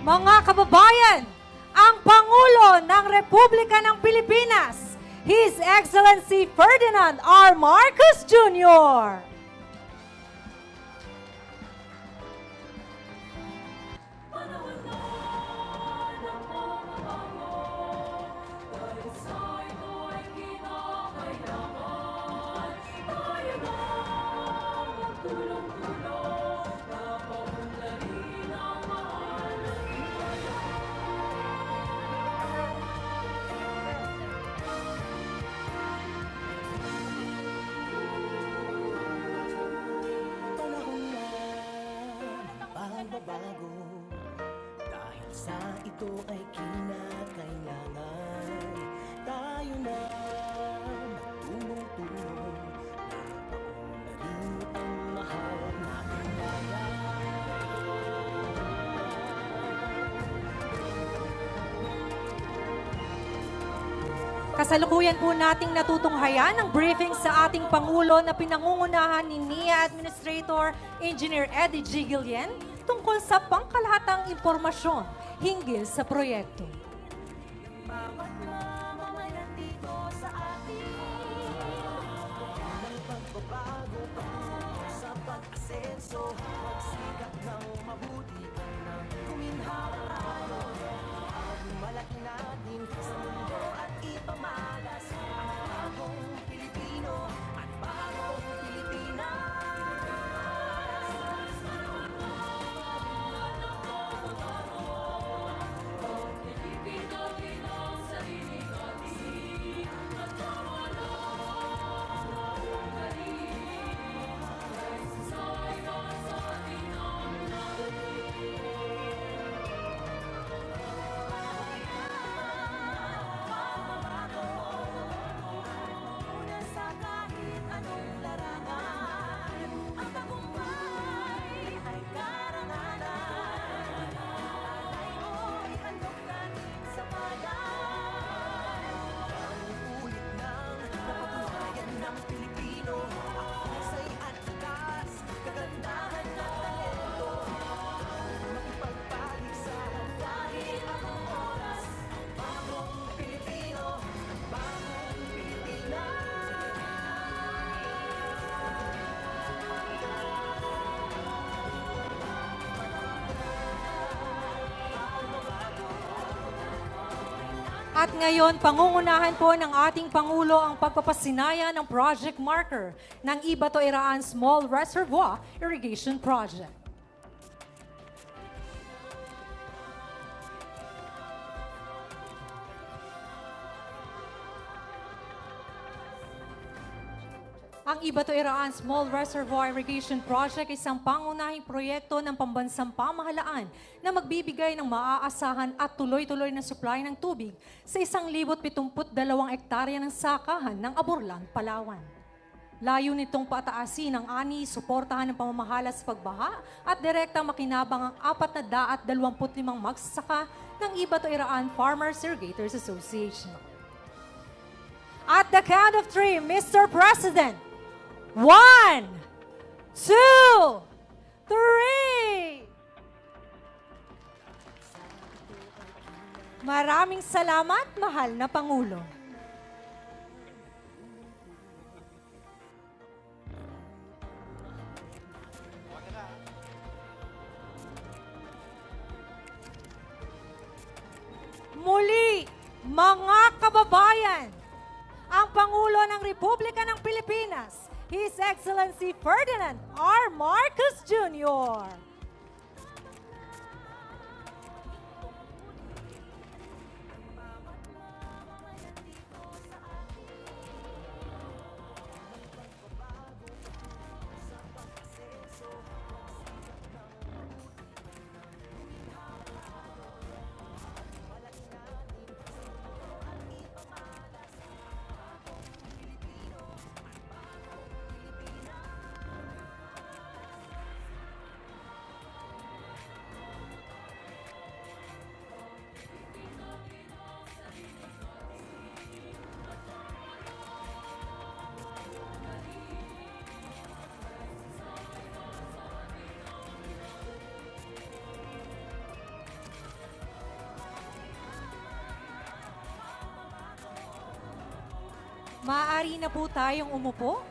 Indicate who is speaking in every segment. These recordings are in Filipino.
Speaker 1: Mga kababayan, ang Pangulo ng Republika ng Pilipinas, His Excellency Ferdinand R. Marcos Jr.
Speaker 2: Panahon na pagbabago, dahil sa ito ay kinakailangan tayo na magtulong-tulong, napaunlarin ang mahal nating bayan.
Speaker 1: Kasalukuyan po nating natutunghayan ang briefing sa ating Pangulo na pinangungunahan ni NIA Administrator Engineer Eddie G. Guillen tungkol sa pangkalahatang impormasyon hinggil sa proyekto.
Speaker 2: Bawat mamamayan dito sa atin ng pagbabago sa pag-asenso, magsikap ng mabuti ng kuminhawa tayo. Malaki natin sa mundo at ipamalas ang bagong Pilipino at bagong Pilipinas. Una sa kahit anong larangan, ang tagumpay ay karangalan. Alay mo'y handog natin sa bayan. Ulit ng napatunayan ng Pilipino, husay at lakas, kagandahan at talento. Makipagpaligsahan kahit anong oras, bagong Pilipino, bagong Pilipinas.
Speaker 1: At ngayon, pangungunahan po ng ating Pangulo ang pagpapasinaya ng project marker ng Ibato-Iraan Small Reservoir Irrigation Project. Ang Ibato-Iraan Small Reservoir Irrigation Project ay isang pangunahing proyekto ng pambansang pamahalaan na magbibigay ng maaasahan at tuloy-tuloy na supply ng tubig sa 1,072 ektarya ng sakahan ng Aborlan, Palawan. Layo nitong pataasin ang ani, suportahan ng pamamahala sa pagbaha at direktang makinabang ang 425 magsasaka ng Ibato-Iraan Farmers Irrigators Association. At the count of 3, Mr. President, 1, 2, 3. Maraming salamat, mahal na Pangulo. Muli, mga kababayan, ang Pangulo ng Republika ng Pilipinas, His Excellency Ferdinand R. Marcos Jr. Maaari na po tayong umupo.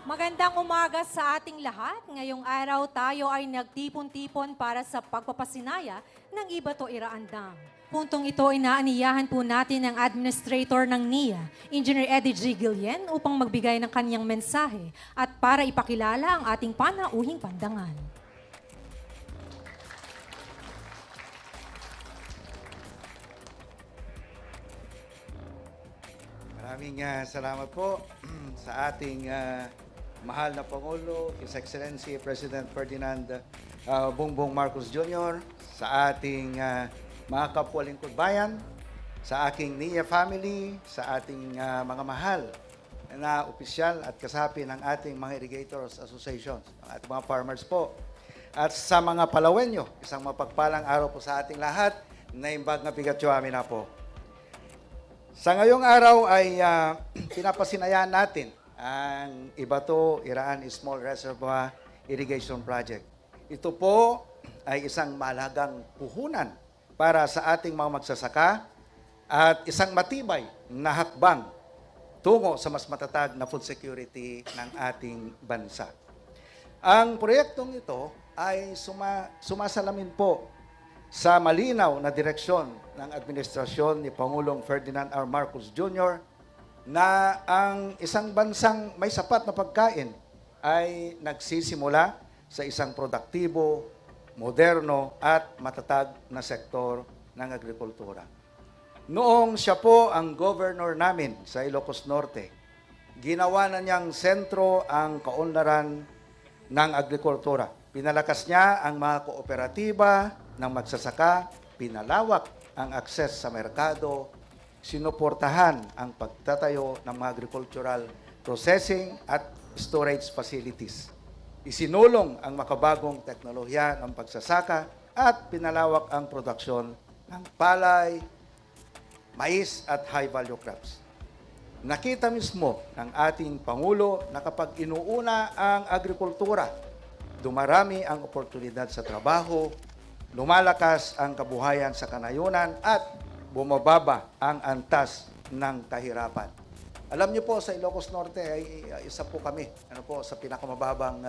Speaker 1: Magandang umaga sa ating lahat. Ngayong araw tayo ay nagtipon-tipon para sa pagpapasinaya ng Ibato Iraan Dam. Puntong ito ay naaniyahan po natin ang Administrator ng NIA, Engineer Eddie G. Guillen, upang magbigay ng kanyang mensahe at para ipakilala ang ating panauhing pandangan.
Speaker 3: Maraming salamat po sa ating mahal na Pangulo, His Excellency President Ferdinand Bongbong Marcos Jr., sa ating mga kapwa lingkod bayan, sa aking NIA family, sa ating mga mahal na opisyal at kasapi ng ating mga irrigators associations, ang ating mga farmers po. At sa mga Palawenyo, isang mapagpalang araw po sa ating lahat, na imbag na bigatyo amin na po. Sa ngayong araw ay pinapasinayaan natin ang Ibato Iraan Small Reservoir Irrigation Project. Ito po ay isang mahalagang puhunan para sa ating mga magsasaka at isang matibay na hakbang tungo sa mas matatag na food security ng ating bansa. Ang proyektong ito ay sumasalamin po sa malinaw na direksyon ng administrasyon ni Pangulong Ferdinand R. Marcos Jr. na ang isang bansang may sapat na pagkain ay nagsisimula sa isang produktibo, moderno at matatag na sektor ng agrikultura. Noong siya po ang governor namin sa Ilocos Norte, ginawa na niyang sentro ang kaunlaran ng agrikultura. Pinalakas niya ang mga kooperatiba ng magsasaka, pinalawak ang akses sa merkado, sinuportahan ang pagtatayo ng mga agricultural processing at storage facilities. Isinulong ang makabagong teknolohiya ng pagsasaka at pinalawak ang produksyon ng palay, mais at high-value crops. Nakita mismo ng ating Pangulo na kapag inuuna ang agrikultura, dumarami ang oportunidad sa trabaho, lumalakas ang kabuhayan sa kanayunan at bumababa ang antas ng kahirapan. Alam niyo po, sa Ilocos Norte ay isa po kami sa pinakamababang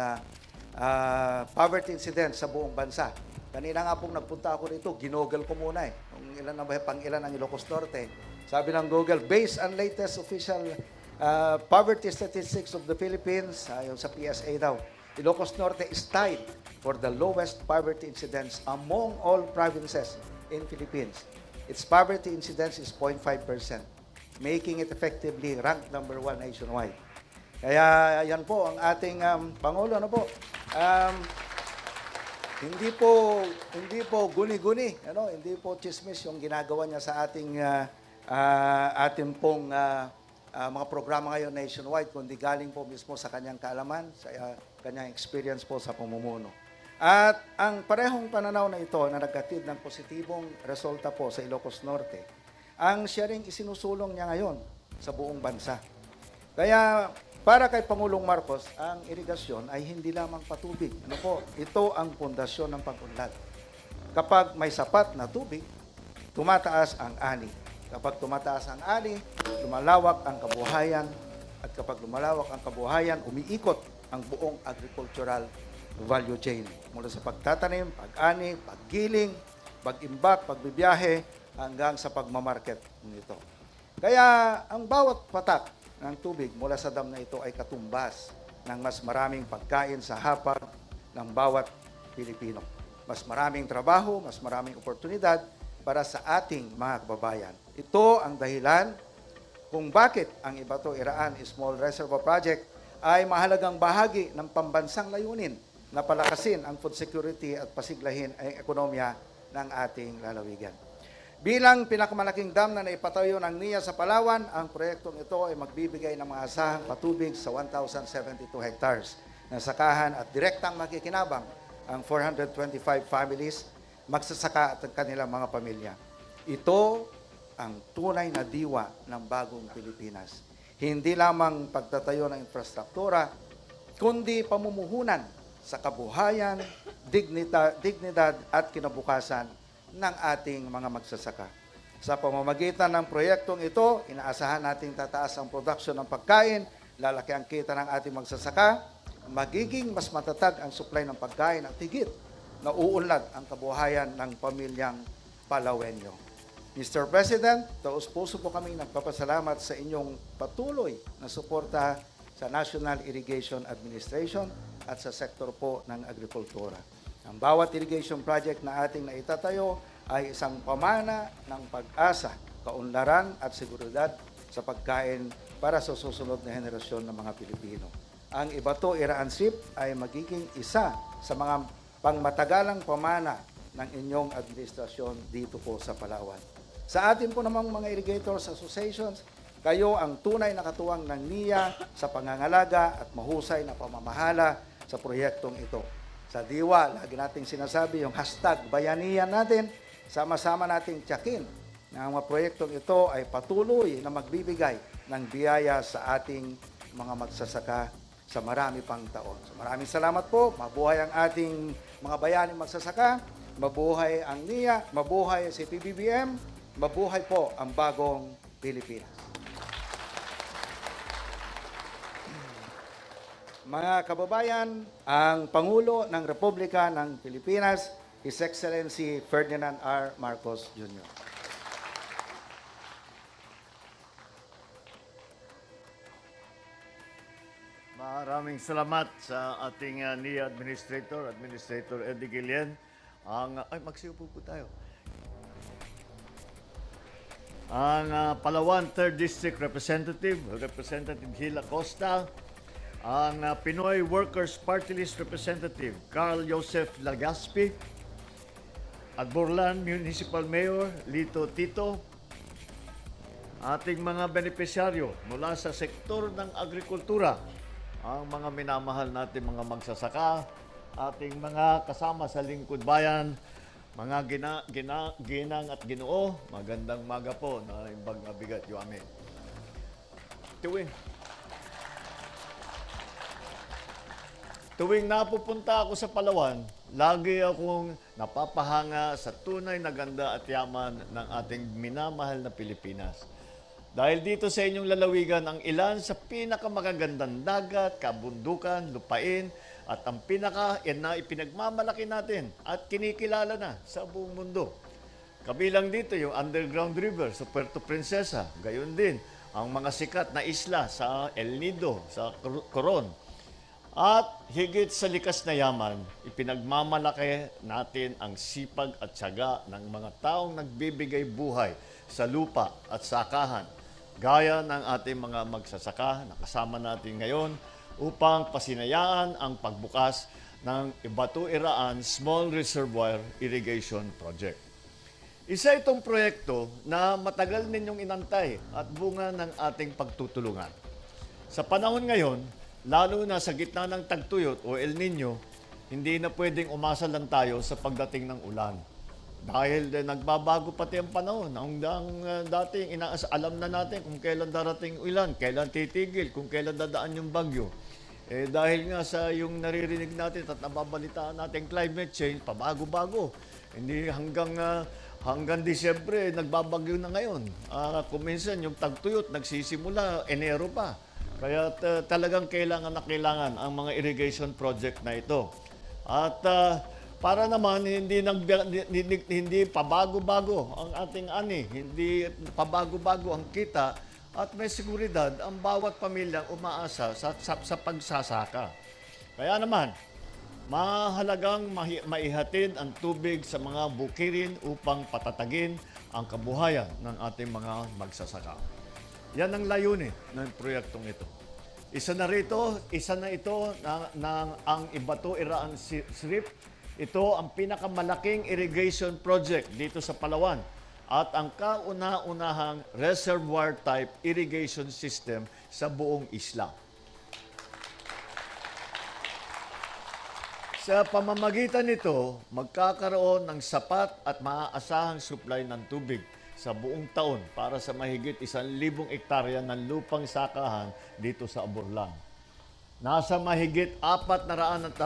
Speaker 3: poverty incidence sa buong bansa. Kanina nga pong nagpunta ako rito, ginoggle ko muna kung ilan na ba, pang ilan ang Ilocos Norte. Sabi ng Google, based on latest official poverty statistics of the Philippines, ayon sa PSA daw, Ilocos Norte is tied for the lowest poverty incidence among all provinces in Philippines. Its poverty incidence is 0.5%, making it effectively ranked number 1 nationwide. Kaya yan po ang ating Pangulo. Hindi po guni-guni, hindi po chismis yung ginagawa niya sa ating pong mga programa ngayon nationwide, kundi galing po mismo sa kanyang kaalaman, sa kanyang experience po sa pamumuno. At ang parehong pananaw na ito na naghatid ng positibong resulta po sa Ilocos Norte, ang siya ring isinusulong niya ngayon sa buong bansa. Kaya para kay Pangulong Marcos, ang irigasyon ay hindi lamang patubig. Ito ang pundasyon ng pag-unlad. Kapag may sapat na tubig, tumataas ang ani. Kapag tumataas ang ani, lumalawak ang kabuhayan. At kapag lumalawak ang kabuhayan, umiikot ang buong agricultural value chain. Mula sa pagtatanim, pag-ani, paggiling, pag-imbak, pagbibiyahe, hanggang sa pagmamarket nito. Kaya ang bawat patak ng tubig mula sa dam na ito ay katumbas ng mas maraming pagkain sa hapag ng bawat Pilipino. Mas maraming trabaho, mas maraming oportunidad para sa ating mga kababayan. Ito ang dahilan kung bakit ang Ibato Iraan Small Reservoir Project ay mahalagang bahagi ng pambansang layunin na palakasin ang food security at pasiglahin ang ekonomiya ng ating lalawigan. Bilang pinakamalaking dam na naipatayo ng NIA sa Palawan, ang proyektong ito ay magbibigay ng mga asahang patubig sa 1,072 hectares ng sakahan at direktang makikinabang ang 425 families, magsasaka at ang kanilang mga pamilya. Ito ang tunay na diwa ng bagong Pilipinas. Hindi lamang pagtatayo ng infrastruktura, kundi pamumuhunan sa kabuhayan, dignidad at kinabukasan ng ating mga magsasaka. Sa pamamagitan ng proyektong ito, inaasahan nating tataas ang production ng pagkain, lalaki ang kita ng ating magsasaka, magiging mas matatag ang supply ng pagkain at higit na uunlad ang kabuhayan ng pamilyang Palawenyo. Mr. President, taos-puso po kami nagpapasalamat sa inyong patuloy na suporta sa National Irrigation Administration at sa sektor po ng agrikultura. Ang bawat irrigation project na ating naitatayo ay isang pamana ng pag-asa, kaunlaran at seguridad sa pagkain para sa susunod na henerasyon ng mga Pilipino. Ang Ibato Iraan SIP ay magiging isa sa mga pangmatagalang pamana ng inyong administrasyon dito po sa Palawan. Sa atin po namang mga irrigators associations, kayo ang tunay na katuwang ng NIA sa pangangalaga at mahusay na pamamahala sa proyektong ito. Sa diwa, lagi nating sinasabi yung hashtag bayanihan natin, sama-sama nating tiyakin na ang mga proyektong ito ay patuloy na magbibigay ng biyaya sa ating mga magsasaka sa marami pang taon. So maraming salamat po. Mabuhay ang ating mga bayaning magsasaka. Mabuhay ang NIA. Mabuhay si PBBM. Mabuhay po ang bagong Pilipinas. Mga kababayan, ang Pangulo ng Republika ng Pilipinas, His Excellency Ferdinand R. Marcos Jr.
Speaker 4: Maraming salamat sa ating NIA Administrator, Administrator Eddie Guillen. Magsiupo po tayo. Ang Palawan 3rd District Representative, Representative Hila Costa. Ang Pinoy Workers Party List Representative, Carl Joseph Lagaspi. At Borlan Municipal Mayor, Lito Tito. Ating mga benepisyaryo mula sa sektor ng agrikultura, ang mga minamahal natin mga magsasaka, ating mga kasama sa lingkod bayan, mga ginang at ginoo, magandang maga po na imbag bigat yung amin. Tuwing napupunta ako sa Palawan, lagi akong napapahanga sa tunay na ganda at yaman ng ating minamahal na Pilipinas. Dahil dito sa inyong lalawigan ang ilan sa pinakamagagandang dagat, kabundukan, lupain, at ang na ipinagmamalaki natin at kinikilala na sa buong mundo. Kabilang dito yung underground river sa Puerto Princesa, gayon din ang mga sikat na isla sa El Nido, sa Coron. At higit sa likas na yaman, ipinagmamalaki natin ang sipag at tiyaga ng mga taong nagbibigay buhay sa lupa at sakahan, gaya ng ating mga magsasaka na kasama natin ngayon upang pasinayaan ang pagbukas ng Ibato Iraan Small Reservoir Irrigation Project. Isa itong proyekto na matagal ninyong inantay at bunga ng ating pagtutulungan. Sa panahon ngayon, lalo na sa gitna ng tagtuyot o El Nino, hindi na pwedeng umasa lang tayo sa pagdating ng ulan. Dahil nagbabago pati ang panahon. Ang dating alam na natin kung kailan darating ulan, kailan titigil, kung kailan dadaan yung bagyo. Dahil nga sa yung naririnig natin at nababalitaan natin climate change, pabago-bago. Hindi hanggang Disyembre, nagbabagyo na ngayon. Kung minsan yung tagtuyot, nagsisimula, Enero pa. Kaya talagang kailangan ang mga irrigation project na ito. At para naman hindi pabago-bago ang ating ani, hindi pabago-bago ang kita at may seguridad ang bawat pamilyang umaasa sa pagsasaka. Kaya naman, mahalagang maihatid ang tubig sa mga bukirin upang patatagin ang kabuhayan ng ating mga magsasaka. Yan ang layunin ng proyektong ito. Isa na ito ang Ibato Iraan SRIP. Ito ang pinakamalaking irrigation project dito sa Palawan at ang kauna-unahang reservoir-type irrigation system sa buong isla. Sa pamamagitan nito, magkakaroon ng sapat at maaasahang supply ng tubig sa buong taon para sa mahigit 1,000 hektarya ng lupang sakahan dito sa Aburlan. Nasa mahigit 420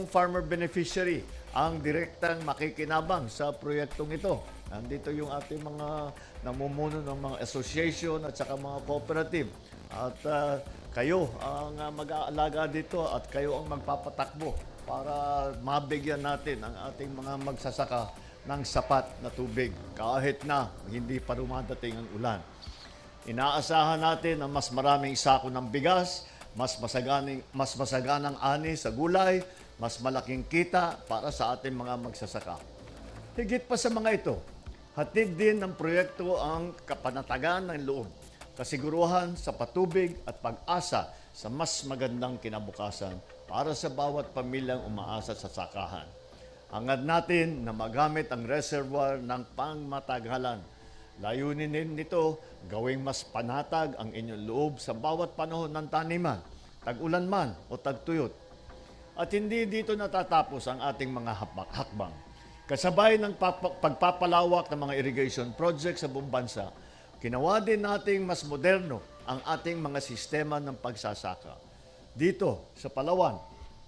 Speaker 4: farmer beneficiary ang direktang makikinabang sa proyektong ito. Nandito yung ating mga namumuno ng mga association at saka mga cooperative. At kayo ang mag-aalaga dito at kayo ang magpapatakbo para mabigyan natin ang ating mga magsasaka ng sapat na tubig kahit na hindi pa dumadating ang ulan. Inaasahan natin na mas maraming sako ng bigas, mas masaganang ani sa gulay, mas malaking kita para sa ating mga magsasaka. Higit pa sa mga ito, hatid din ng proyekto ang kapanatagan ng loob, kasiguruhan sa patubig at pag-asa sa mas magandang kinabukasan para sa bawat pamilyang umaasa sa sakahan. Hangad natin na magamit ang reservoir ng pangmatagalan. Layunin din nito, gawing mas panatag ang inyong loob sa bawat panahon ng taniman, tag-ulan man o tagtuyot. At hindi dito natatapos ang ating mga hakbang. Kasabay ng pagpapalawak ng mga irrigation projects sa buong bansa, ginawa din nating mas moderno ang ating mga sistema ng pagsasaka. Dito, sa Palawan,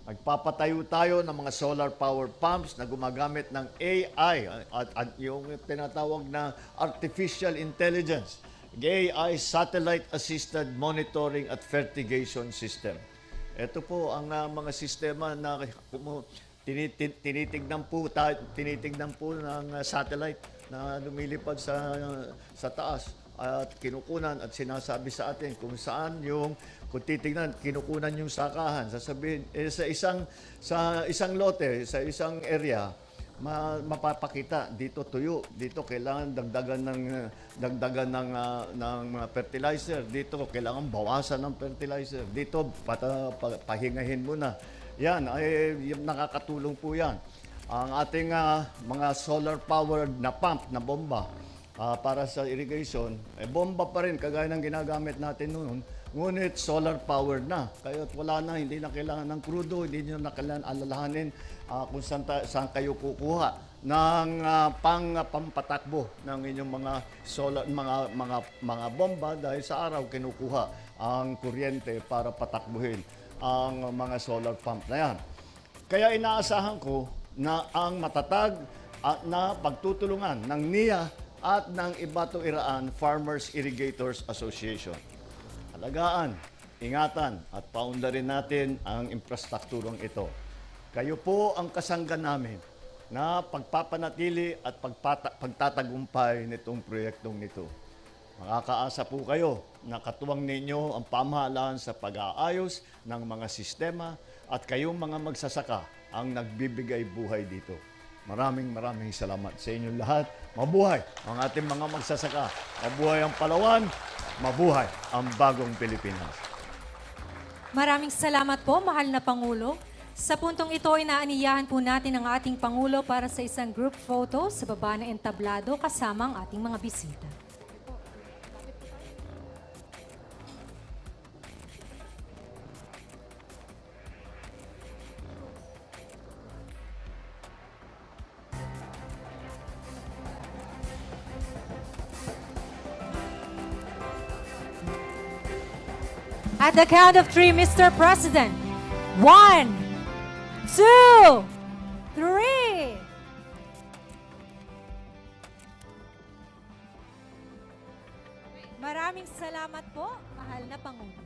Speaker 4: nagpapatayo tayo ng mga solar power pumps na gumagamit ng AI at yung tinatawag na artificial intelligence, AI Satellite Assisted Monitoring at Fertigation System. Ito po ang mga sistema na tinitignan po ng satellite na lumilipad sa taas at kinukunan at sinasabi sa atin kung saan kung titingnan, kinukunan yung sakahan. Sasabihin, sa isang lote, sa isang area, mapapakita dito tuyo, dito kailangan dagdagan ng mga fertilizer, dito kailangan bawasan ng fertilizer, dito pahingahin muna. Yan ay nakakatulong po yan. Ang ating mga solar powered na pump na bomba para sa irrigation, bomba pa rin kagaya ng ginagamit natin noon. Ngunit solar powered na. Kaya wala na, hindi na kailangan ng krudo, hindi nyo na kailangan alalahanin kung saan kayo kukuha ng pampatakbo ng inyong mga solar, mga bomba dahil sa araw kinukuha ang kuryente para patakbuhin ang mga solar pump na yan. Kaya inaasahan ko na ang matatag at na pagtutulungan ng NIA at ng Ibato Iraan Farmers Irrigators Association. Alagaan, ingatan at paunlarin natin ang infrastrukturang ito. Kayo po ang kasangga namin na pagpapanatili at pagtatagumpay nitong proyektong nito. Makakaasa po kayo na katuwang ninyo ang pamahalaan sa pag-aayos ng mga sistema at kayong mga magsasaka ang nagbibigay buhay dito. Maraming salamat sa inyong lahat. Mabuhay ang ating mga magsasaka. Mabuhay ang Palawan. Mabuhay ang bagong Pilipinas.
Speaker 1: Maraming salamat po, mahal na Pangulo. Sa puntong ito, inaaniyahan po natin ang ating Pangulo para sa isang group photo sa baba ng entablado kasama ang ating mga bisita. At the count of 3, Mr. President. 1, 2, 3. Maraming salamat po, mahal na Pangulo.